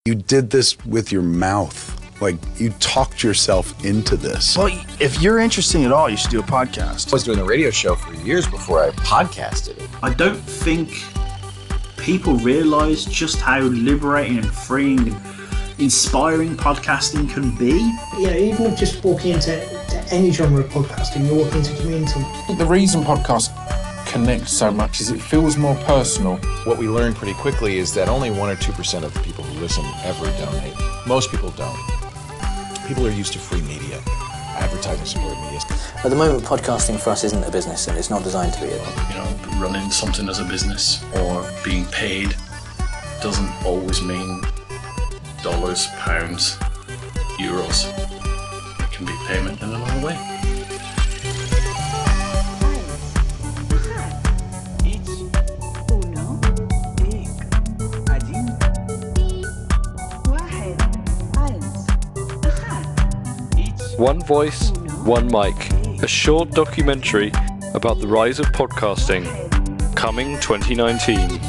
You did this with your mouth. Like, you talked yourself into this. Well, if you're interested at all, you should do a podcast. I was doing a radio show for years before I podcasted it. I don't think people realise just how liberating and freeing and inspiring podcasting can be. You know, even with just walking into any genre of podcasting, you walk into community. The reason podcasts connect so much is it feels more personal. What we learned pretty quickly is that only 1 or 2% of the people who listen ever donate. Most people don't. People are used to free media, advertising supported media. At the moment, podcasting for us isn't a business, and it's not designed to be it. You know, running something as a business or being paid doesn't always mean dollars, pounds, euros. It can be payment in another way. One Voice, One Mic, a short documentary about the rise of podcasting, coming 2019.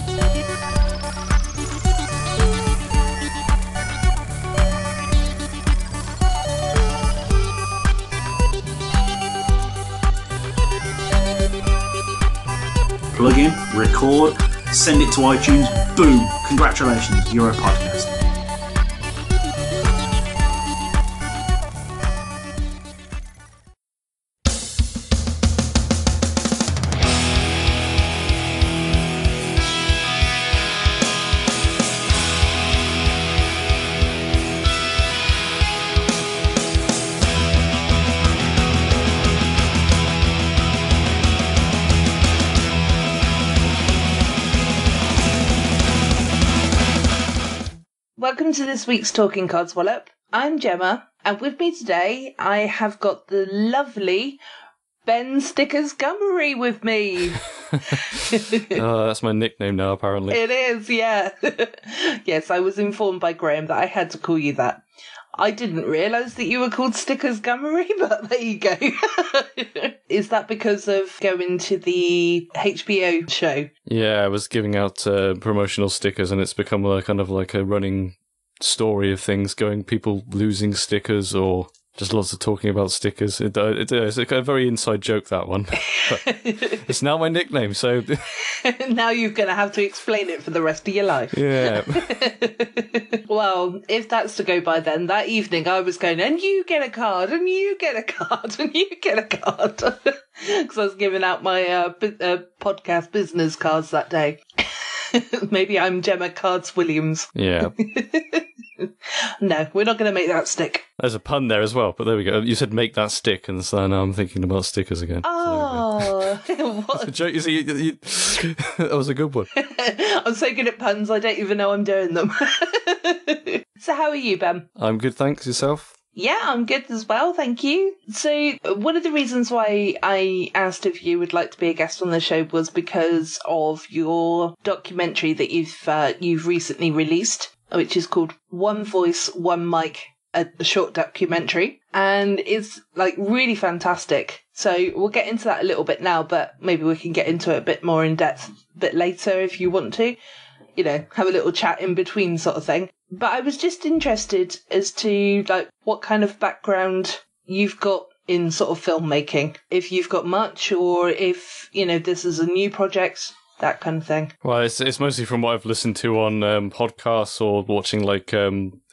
Plug in, record, send it to iTunes, boom, congratulations, you're a podcast. Welcome to this week's Talking Codswallop. I'm Gemma, and with me today I have got the lovely Ben Stickers Gummery with me. That's my nickname now, apparently. It is, yeah. Yes, I was informed by Graham that I had to call you that. I didn't realise that you were called Stickers Gummery, but there you go. Is that because of going to the HBO show? Yeah, I was giving out promotional stickers, and it's become a kind of like a running story of things going, people losing stickers or just lots of talking about stickers. It's a very inside joke, that one. But it's now my nickname, so... Now you're going to have to explain it for the rest of your life. Yeah. Well, if that's to go by then, that evening I was going, and you get a card, and you get a card, and you get a card. Because I was giving out my podcast business cards that day. Maybe I'm Gemma Cards Williams. Yeah. No, we're not going to make that stick. There's a pun there as well, but there we go. You said make that stick, and so now I'm thinking about stickers again. Oh, what a joke! You see, that was a good one. I'm so good at puns, I don't even know I'm doing them. So how are you, Ben? I'm good, thanks. Yourself? Yeah, I'm good as well, thank you. So one of the reasons why I asked if you would like to be a guest on the show was because of your documentary that you've recently released, which is called One Voice, One Mic, a short documentary. And it's like really fantastic. So we'll get into that a little bit now, but maybe we can get into it a bit more in depth a bit later if you want to. You know, have a little chat in between sort of thing. But I was just interested as to like what kind of background you've got in sort of filmmaking. If you've got much, or if, you know, this is a new project, that kind of thing. Well, it's mostly from what I've listened to on podcasts or watching like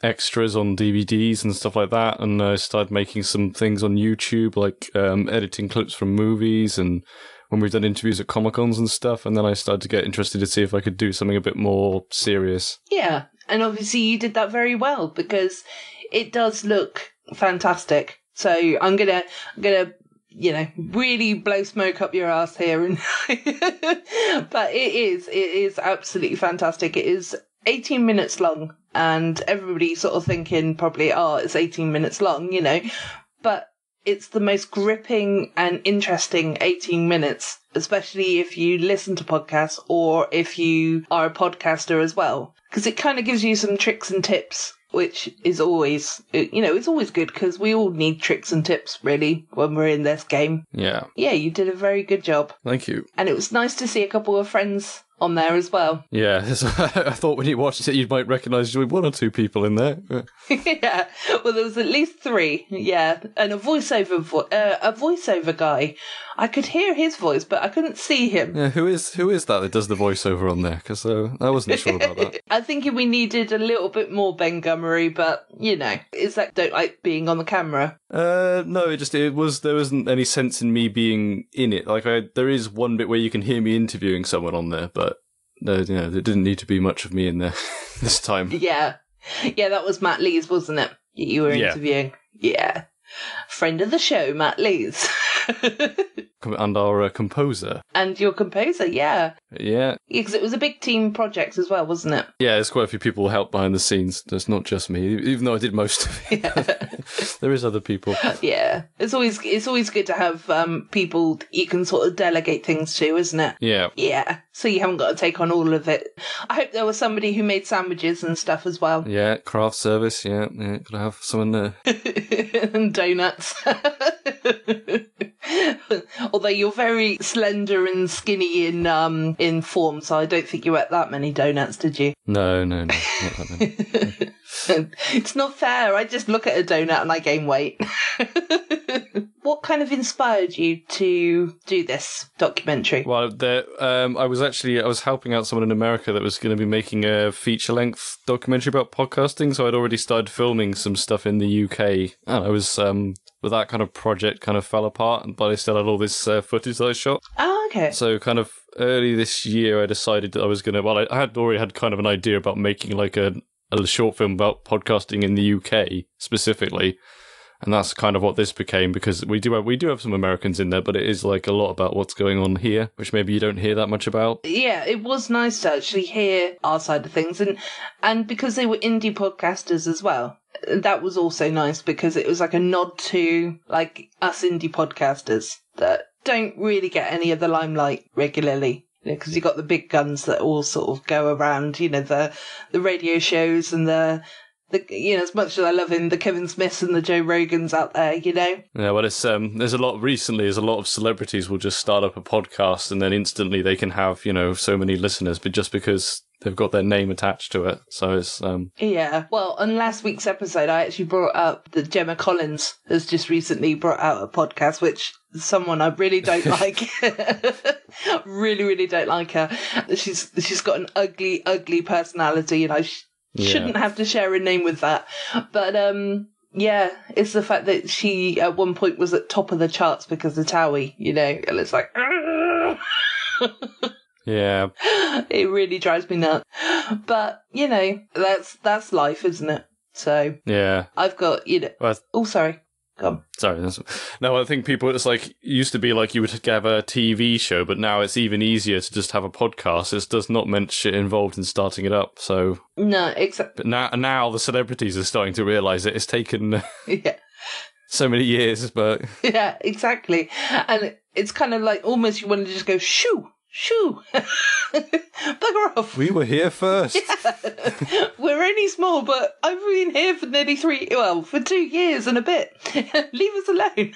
extras on DVDs and stuff like that. And I started making some things on YouTube, like editing clips from movies, and when we've done interviews at Comic-Cons and stuff. And then I started to get interested to see if I could do something a bit more serious. Yeah, and obviously you did that very well because it does look fantastic. So I'm gonna you know, really blow smoke up your ass here, and but it is absolutely fantastic. It is 18 minutes long, and everybody's sort of thinking probably, oh, it's 18 minutes long, you know, but it's the most gripping and interesting 18 minutes, especially if you listen to podcasts or if you are a podcaster as well, because it kind of gives you some tricks and tips, which is always, you know, it's always good because we all need tricks and tips, really, when we're in this game. Yeah. Yeah, you did a very good job. Thank you. And it was nice to see a couple of friends on there as well. Yeah, so I thought when you watched it, you might recognise one or two people in there. Yeah, well, there was at least 3. Yeah, and a voiceover guy. I could hear his voice, but I couldn't see him. Yeah, who is that does the voiceover on there? Because I wasn't sure about that. I think we needed a little bit more Ben Gummery, but is that don't like being on the camera? No, there wasn't any sense in me being in it. Like there is one bit where you can hear me interviewing someone on there, but no, there didn't need to be much of me in there this time. Yeah, that was Matt Lees, wasn't it? You were interviewing. Yeah. Friend of the show, Matt Lees. And our composer. And your composer, yeah. Yeah. Because it was a big team project as well, wasn't it? Yeah, there's quite a few people who helped behind the scenes. There's not just me, even though I did most of it. Yeah. There is other people. Yeah. It's always good to have people you can sort of delegate things to, isn't it? Yeah. Yeah. So you haven't got to take on all of it. I hope there was somebody who made sandwiches and stuff as well. Yeah, craft service, yeah. Gotta have someone there. And donuts. Although you're very slender and skinny in form, so I don't think you ate that many donuts, did you? No, not that many. It's not fair. I just look at a donut and I gain weight. What kind of inspired you to do this documentary? Well, I was helping out someone in America that was going to be making a feature-length documentary about podcasting, so I'd already started filming some stuff in the UK, and I was but that kind of project kind of fell apart, but I still had all this footage that I shot. Oh, okay. So kind of early this year, I decided that I was going to, well, I had already had kind of an idea about making like a short film about podcasting in the UK specifically. And that's kind of what this became, because we do have some Americans in there, but it is like a lot about what's going on here, which maybe you don't hear that much about. Yeah, it was nice to actually hear our side of things, and because they were indie podcasters as well. That was also nice because it was like a nod to like us indie podcasters that don't really get any of the limelight regularly. Because you've got the big guns that all sort of go around, the radio shows and the as much as I love him, the Kevin Smiths and the Joe Rogans out there, Yeah, well, it's there's a lot of celebrities will just start up a podcast and then instantly they can have, so many listeners, but just because they've got their name attached to it. So it's Yeah. Well, on last week's episode, I actually brought up that Gemma Collins has just recently brought out a podcast, which someone I really don't like. Really, really don't like her. She's got an ugly, ugly personality, shouldn't have to share a name with that. But yeah, it's the fact that she at one point was at top of the charts because of Towie, and it's like yeah. It really drives me nuts. But, that's life, isn't it? So yeah. I've got, oh, sorry. Go on. Sorry. No, I think people, it's like, used to be like you would have a TV show, but now it's even easier to just have a podcast. It does not meant shit involved in starting it up. So no, exactly. But now the celebrities are starting to realise it. It's taken yeah. so many years, but yeah, exactly. And it's kind of like almost you want to just go shoo. Bugger off. We were here first. Yeah. We're only small, but I've been here for nearly for 2 years and a bit. Leave us alone.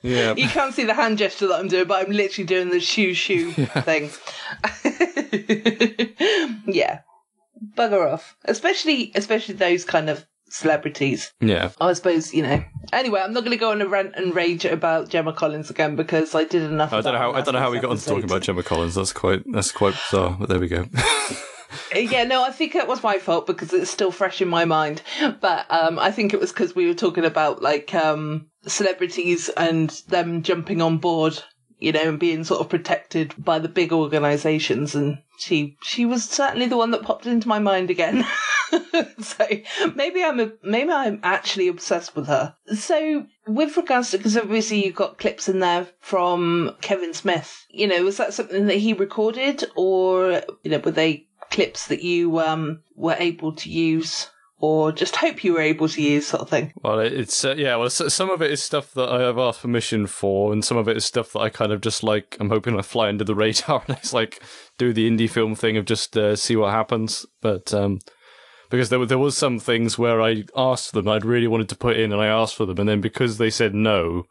Yeah. You can't see the hand gesture that I'm doing, but I'm literally doing the shoo thing. Yeah. Bugger off. Especially those kind of celebrities. Yeah. I suppose, Anyway, I'm not going to go on a rant and rage about Gemma Collins again because I did enough. I don't know how we got on to talking about Gemma Collins. That's quite bizarre, but there we go. Yeah, no, I think it was my fault because it's still fresh in my mind. But I think it was because we were talking about like celebrities and them jumping on board, and being sort of protected by the big organisations. And she was certainly the one that popped into my mind again. So maybe I'm actually obsessed with her. So with regards to, because obviously you've got clips in there from Kevin Smith, was that something that he recorded, or were they clips that you were able to use, or just hope you were able to use, sort of thing? Well, it's some of it is stuff that I have asked permission for, and some of it is stuff that I kind of just like, I'm hoping I fly under the radar and it's like do the indie film thing of just see what happens. But because there was some things where I asked them, I'd really wanted to put in, and I asked for them, and then because they said no,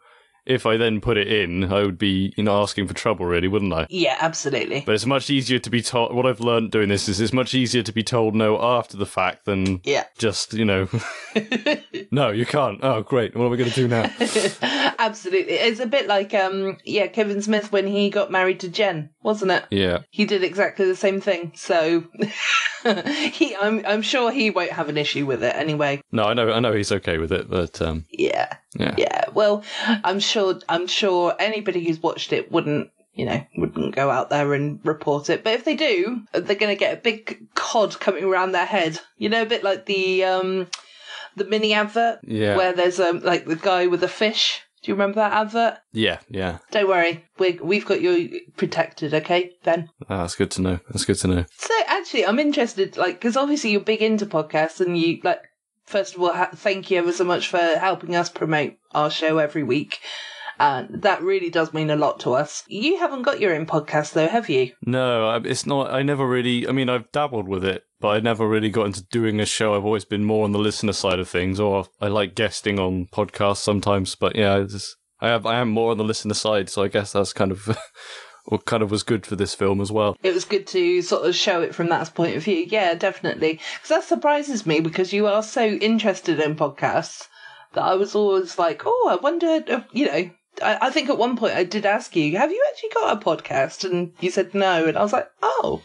if I then put it in, I would be, asking for trouble, really, wouldn't I? Yeah, absolutely. But it's much easier to be told. What I've learned doing this is it's much easier to be told no after the fact than just, no, you can't. Oh, great. What are we going to do now? Absolutely. It's a bit like, Kevin Smith when he got married to Jen, wasn't it? Yeah. He did exactly the same thing. So I'm sure he won't have an issue with it anyway. No, I know he's okay with it, but Yeah. Well, I'm sure anybody who's watched it wouldn't go out there and report it. But if they do, they're going to get a big cod coming around their head. A bit like the mini advert where there's like the guy with the fish. Do you remember that advert? Yeah. Don't worry, we've got you protected, okay, Ben? That's good to know. So actually, I'm interested, because obviously you're big into podcasts, and you first of all, thank you ever so much for helping us promote our show every week. And that really does mean a lot to us. You haven't got your own podcast, though, have you? No, it's not. I never really. I mean, I've dabbled with it, but I never really got into doing a show. I've always been more on the listener side of things, or I like guesting on podcasts sometimes. But yeah, I am more on the listener side, so I guess that's kind of what kind of was good for this film as well. It was good to sort of show it from that point of view. Yeah, definitely. Because that surprises me, because you are so interested in podcasts that I was always like, oh, I wonder if, I think at one point I did ask you, have you actually got a podcast? And you said no. And I was like, oh,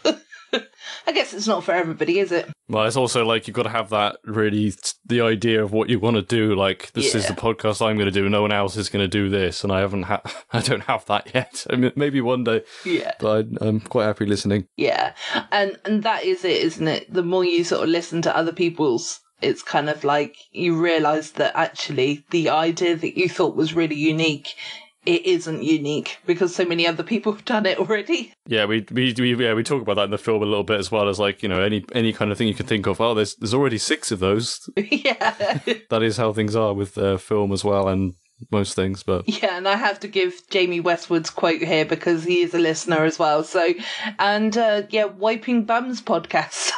I guess it's not for everybody, is it? Well, it's also like you've got to have that really, the idea of what you want to do. Like, this is the podcast I'm going to do. No one else is going to do this. And I don't have that yet. I mean, maybe one day. Yeah. But I'm quite happy listening. Yeah. And that is it, isn't it? The more you sort of listen to other people's, it's kind of like you realise that actually the idea that you thought was really unique, it isn't unique because so many other people have done it already. Yeah, we talk about that in the film a little bit as well as any kind of thing you can think of. Oh, there's already 6 of those. Yeah, that is how things are with film as well and most things. But yeah, and I have to give Jamie Westwood's quote here because he is a listener as well. So, and Wiping Bums podcast.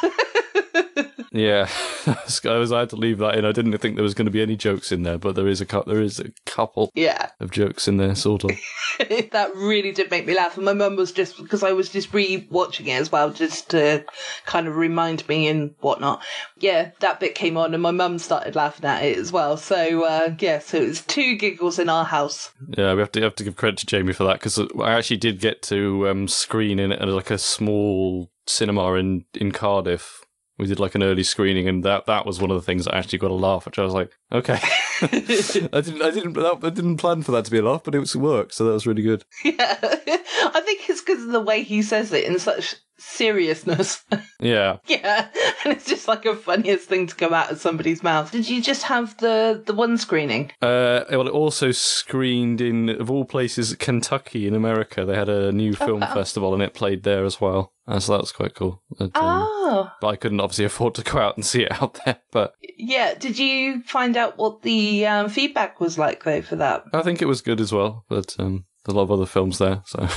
Yeah, I had to leave that in. I didn't think there was going to be any jokes in there, but there is a couple of jokes in there, sort of. That really did make me laugh. And my mum was because I was just re-watching it as well, just to kind of remind me and whatnot. Yeah, that bit came on and my mum started laughing at it as well. So, so it was 2 giggles in our house. Yeah, we have to give credit to Jamie for that, because I actually did get to screen in at like a small cinema in Cardiff. We did like an early screening, and that was one of the things that actually got a laugh, which I was like, okay. I didn't plan for that to be a laugh, but it worked, so that was really good. Yeah, I think it's because of the way he says it in such seriousness. Yeah. Yeah, and it's just like a funniest thing to come out of somebody's mouth. Did you just have the one screening? Well, it also screened in, of all places, Kentucky in America. They had a new film festival, and it played there as well. So that was quite cool. But I couldn't obviously afford to go out and see it out there. But yeah, did you find out what the feedback was like though for that? I think it was good as well. But a lot of other films there. So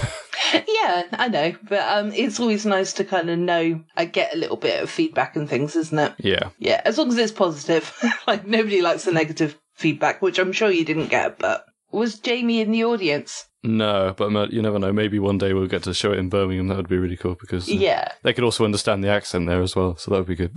yeah, I know. But it's always nice to kind of know. I get a little bit of feedback and things, isn't it? Yeah. Yeah, as long as it's positive. Like nobody likes the negative feedback, which I'm sure you didn't get. But was Jamie in the audience? No, but you never know. Maybe one day we'll get to show it in Birmingham. That would be really cool because they could also understand the accent there as well, so that would be good.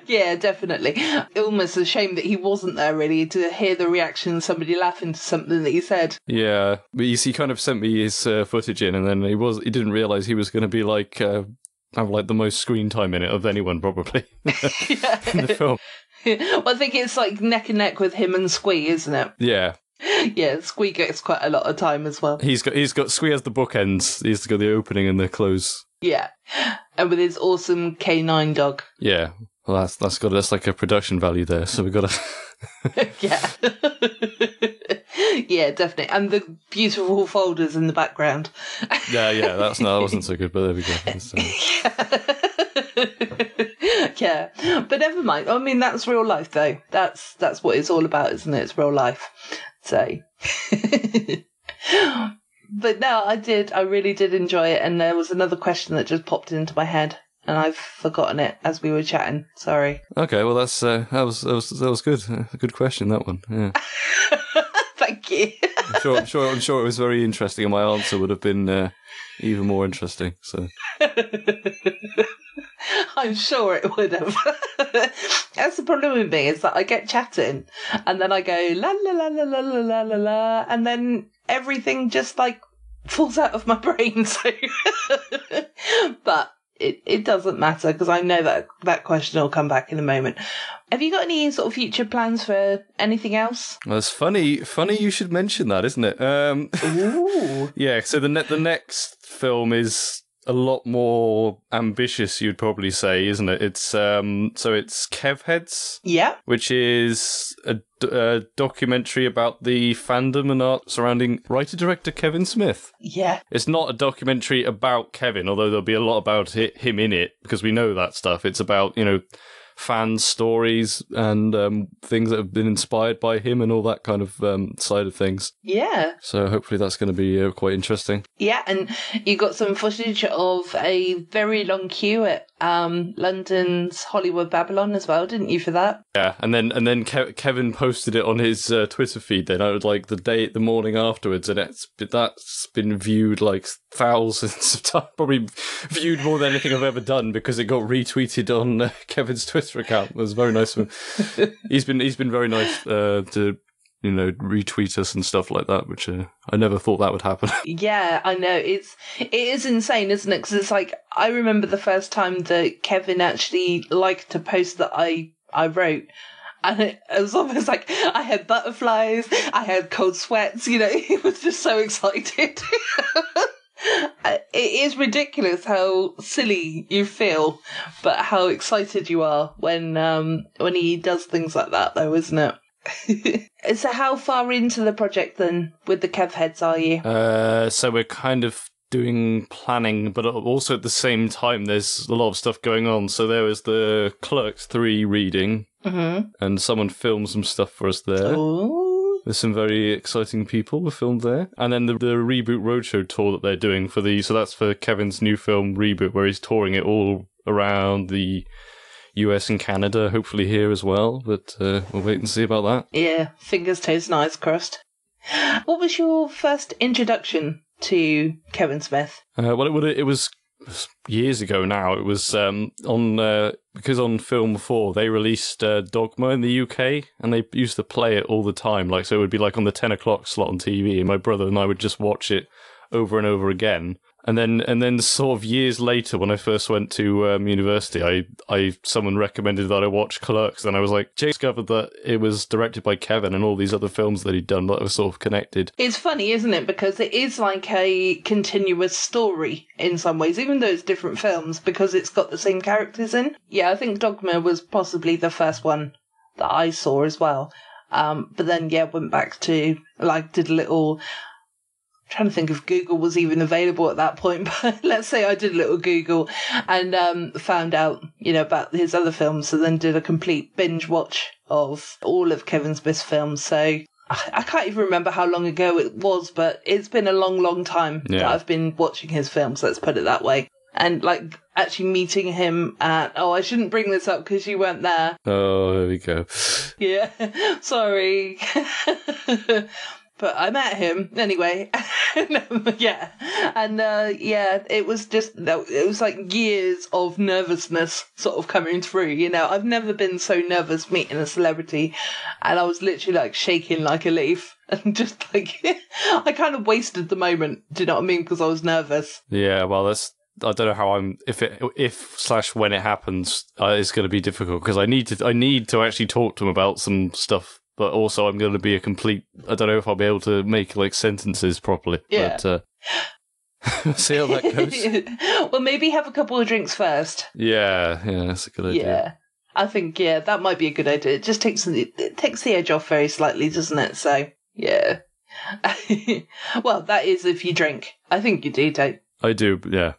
Yeah, definitely. Almost a shame that he wasn't there really to hear the reaction of somebody laughing to something that he said. Yeah, but he kind of sent me his footage in, and then he didn't realise he was going to be like have like the most screen time in it of anyone probably in the film. Well, I think it's like neck and neck with him and Squee, isn't it? Yeah. Yeah, Squee gets quite a lot of time as well. He's got Squee has the bookends. He's got the opening and the close. Yeah, and with his awesome K9 dog. Yeah, well that's like a production value there. So we got to. Yeah. Yeah, definitely, and the beautiful folders in the background. Yeah, that wasn't so good, but there we go. Yeah, but never mind. I mean, that's real life, though. That's what it's all about, isn't it? It's real life. So, but no, I really did enjoy it. And there was another question that just popped into my head. and I've forgotten it as we were chatting. Sorry. Okay, well that was good. A good question, that one. Yeah. Thank you. I'm sure it was very interesting, and my answer would have been even more interesting. So. I'm sure it would have. That's the problem with me, is that I get chatting and then I go la la la la la la la la la, and then everything just like falls out of my brain. So, but it doesn't matter, because I know that question will come back in a moment. Have you got any sort of future plans for anything else? Well, it's funny you should mention that, isn't it? Ooh. Yeah. So the next film is a lot more ambitious, you'd probably say, isn't it? It's it's KevHeads, yeah, which is a documentary about the fandom and art surrounding writer-director Kevin Smith. Yeah, it's not a documentary about Kevin, although there'll be a lot about him in it, because we know that stuff. It's about, fan stories and things that have been inspired by him and all that kind of side of things. Yeah. So hopefully that's going to be quite interesting. Yeah, and you got some footage of a very long queue at London's Hollywood Babylon as well, didn't you, for that? Yeah, and then Kevin posted it on his Twitter feed. Then I was like the morning afterwards, and that's been viewed like thousands of times, probably viewed more than anything I've ever done, because it got retweeted on Kevin's Twitter account. It was very nice of him. He's been very nice to retweet us and stuff like that, which I never thought that would happen. Yeah, I know. It is insane, isn't it? Because it's like, I remember the first time that Kevin actually liked a post that I wrote, and it was almost like I had butterflies, I had cold sweats, he was just so excited. It is ridiculous how silly you feel, but how excited you are when he does things like that, though, isn't it? So how far into the project then with the KevHeads are you? So we're kind of doing planning, but also at the same time there's a lot of stuff going on. So there was the Clerks 3 reading, and someone filmed some stuff for us there. Ooh. There's some very exciting people who filmed there. And then the Reboot Roadshow tour that they're doing so that's for Kevin's new film Reboot, where he's touring it all around the US and Canada, hopefully here as well, but we'll wait and see about that. Yeah, fingers, toes, and eyes crossed. What was your first introduction to Kevin Smith? Well, it was years ago now. It was because on Film 4 they released Dogma in the UK, and they used to play it all the time. So it would be like on the 10 o'clock slot on TV, and my brother and I would just watch it over and over again. And then sort of years later, when I first went to university, someone recommended that I watch Clerks, and I was like, discovered that it was directed by Kevin and all these other films that he'd done that were sort of connected. It's funny, isn't it? Because it is like a continuous story in some ways, even though it's different films, because it's got the same characters in. Yeah, I think Dogma was possibly the first one that I saw as well. But then, went back to, did a little... trying to think if Google was even available at that point, but let's say I did a little Google and found out, about his other films, and then did a complete binge watch of all of Kevin Smith's films. So I can't even remember how long ago it was, but it's been a long, long time that I've been watching his films, let's put it that way. And actually meeting him at, I shouldn't bring this up because you weren't there. Oh, there we go. Yeah, sorry. But I met him anyway. Yeah. And it was it was like years of nervousness sort of coming through. I've never been so nervous meeting a celebrity, and I was literally shaking like a leaf, and just I kind of wasted the moment. Do you know what I mean? Because I was nervous. Yeah, well, I don't know how when it happens, it's going to be difficult, because I need to actually talk to him about some stuff. But also, I'm going to be a complete... I don't know if I'll be able to make, sentences properly. Yeah. But, see how that goes. Well, maybe have a couple of drinks first. Yeah, that's a good idea. Yeah. I think, that might be a good idea. It just takes the edge off very slightly, doesn't it? So, yeah. Well, that is if you drink. I think you do, don't. I do, yeah.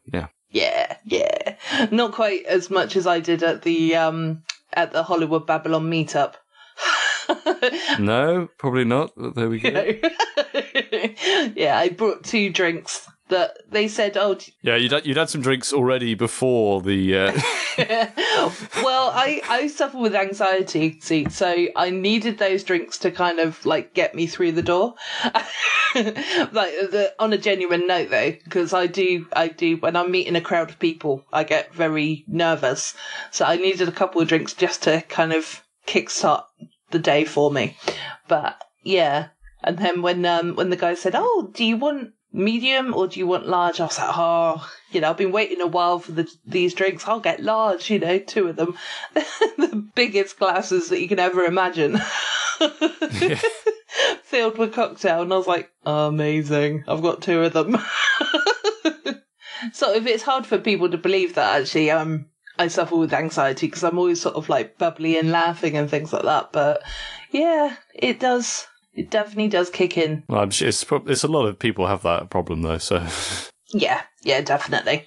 Yeah. Not quite as much as I did at the Hollywood Babylon meetup. No, probably not. But there we go. Yeah, I brought 2 drinks that they said, "Oh, Yeah, you'd had some drinks already before the. well, I suffer with anxiety, see, so I needed those drinks to kind of like get me through the door. On a genuine note, though, because I do when I'm meeting a crowd of people, I get very nervous. So I needed a couple of drinks just to kind of kickstart the day for me. But yeah, and then when the guy said, "Oh, do you want medium or do you want large?" I was like, "Oh, I've been waiting a while for these drinks. I'll get large, 2 of them." The biggest glasses that you can ever imagine. Filled with cocktail. And I was like, amazing. I've got 2 of them. So if it's hard for people to believe that actually I suffer with anxiety because I'm always sort of like bubbly and laughing and things like that. But yeah, it does. It definitely does kick in. Well, it's a lot of people have that problem though, so. Yeah, definitely.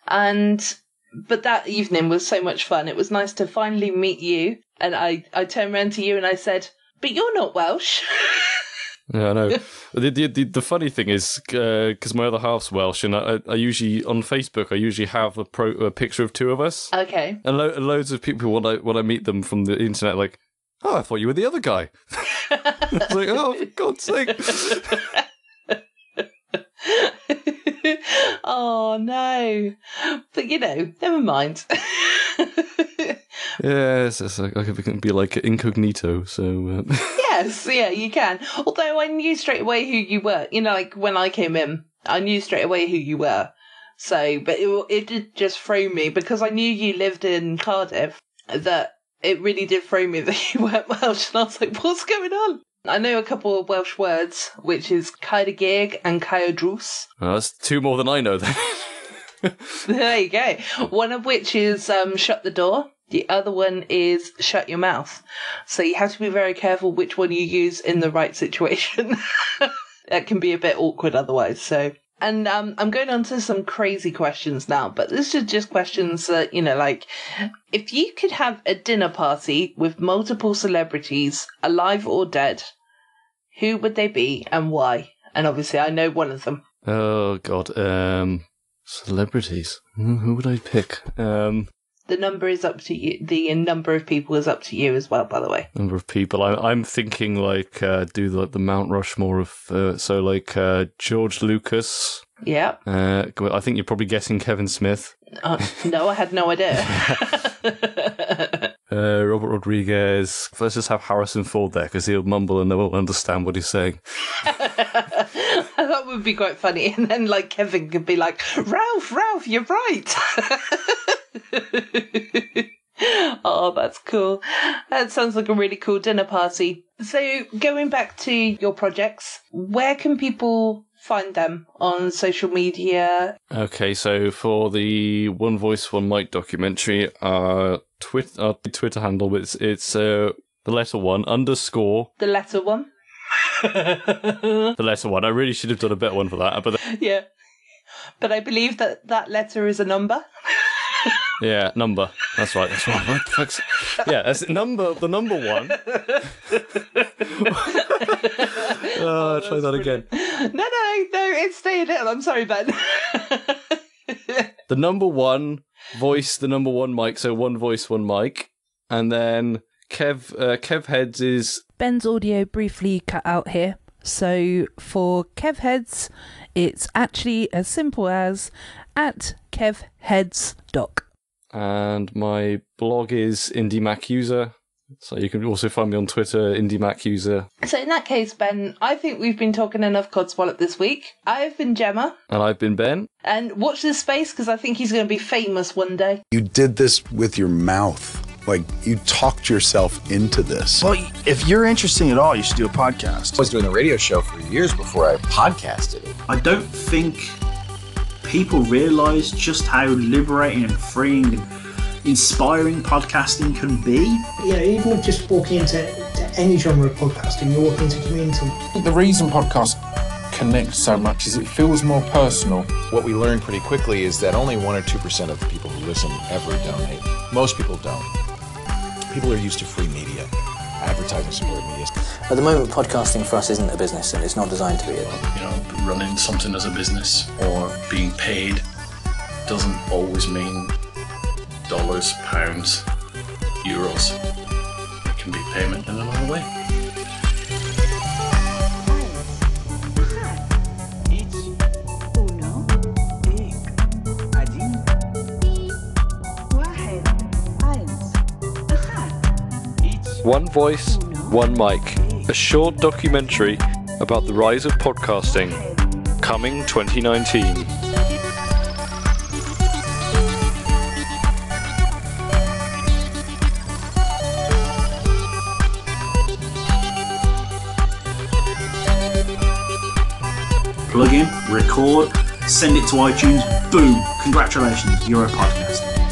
But that evening was so much fun. It was nice to finally meet you. And I turned around to you and I said, "But you're not Welsh." Yeah, I know. The funny thing is, because my other half's Welsh, and I usually, on Facebook, I usually have a picture of 2 of us. Okay. And loads of people, when I meet them from the internet, like, "Oh, I thought you were the other guy." It's like, oh, for God's sake. Oh, no. But, never mind. Yeah, it's like it can be like incognito, so... Yes, yeah, you can. Although I knew straight away who you were. Like when I came in, I knew straight away who you were. So, but it did just throw me, because I knew you lived in Cardiff, that it really did throw me that you weren't Welsh. And I was like, what's going on? I know a couple of Welsh words, which is Caerdydd and Caerdrws. Well, that's 2 more than I know then. There you go. One of which is shut the door. The other one is shut your mouth. So you have to be very careful which one you use in the right situation. That can be a bit awkward otherwise. So, and I'm going on to some crazy questions now, but this is just questions that, like, if you could have a dinner party with multiple celebrities, alive or dead, who would they be and why? And obviously I know one of them. Oh, God. Celebrities. Who would I pick? The number is up to you. The number of people is up to you as well, by the way. Number of people. I'm thinking like do the Mount Rushmore of George Lucas. Yeah. I think you're probably guessing Kevin Smith. No, I had no idea. Robert Rodriguez. Let's just have Harrison Ford there because he'll mumble and no one will understand what he's saying. That would be quite funny. And then like Kevin could be like, Ralph, you're right. Oh, that's cool. That sounds like a really cool dinner party. So going back to your projects, where can people find them on social media? Okay, so for the One Voice, One Mic documentary, Twitter handle, it's the letter 1 _ The letter 1? The letter 1. I really should have done a better one for that. But yeah. But I believe that letter is a number. Yeah, number. That's right. Yeah, that's the number 1. Try that again. No, it's staying in. I'm sorry, Ben. The number 1 voice, the number 1 mic, so One Voice, One Mic. And then KevHeads is... Ben's audio briefly cut out here. So for KevHeads, it's actually as simple as @KevHeadsDoc. And my blog is Indie Mac User. So you can also find me on Twitter, Indie Mac User. So in that case, Ben, I think we've been talking enough Codswallop this week. I've been Gemma. And I've been Ben. And watch this space, because I think he's going to be famous one day. You did this with your mouth. Like, you talked yourself into this. Well, if you're interesting at all, you should do a podcast. I was doing a radio show for years before I podcasted it. I don't think people realise just how liberating and freeing and inspiring podcasting can be. Even if just walking into any genre of podcasting, you're walking into community. The reason podcasts connect so much is it feels more personal. What we learned pretty quickly is that only 1 or 2% of the people who listen ever donate. Most people don't. People are used to free media. advertising supported media. At the moment, podcasting for us isn't a business, and it's not designed to be. Running something as a business or being paid doesn't always mean dollars, pounds, euros. It can be payment in another way. One voice, one mic. A short documentary about the rise of podcasting. Coming 2019. Plug in, record, send it to iTunes, boom, congratulations, you're a podcast.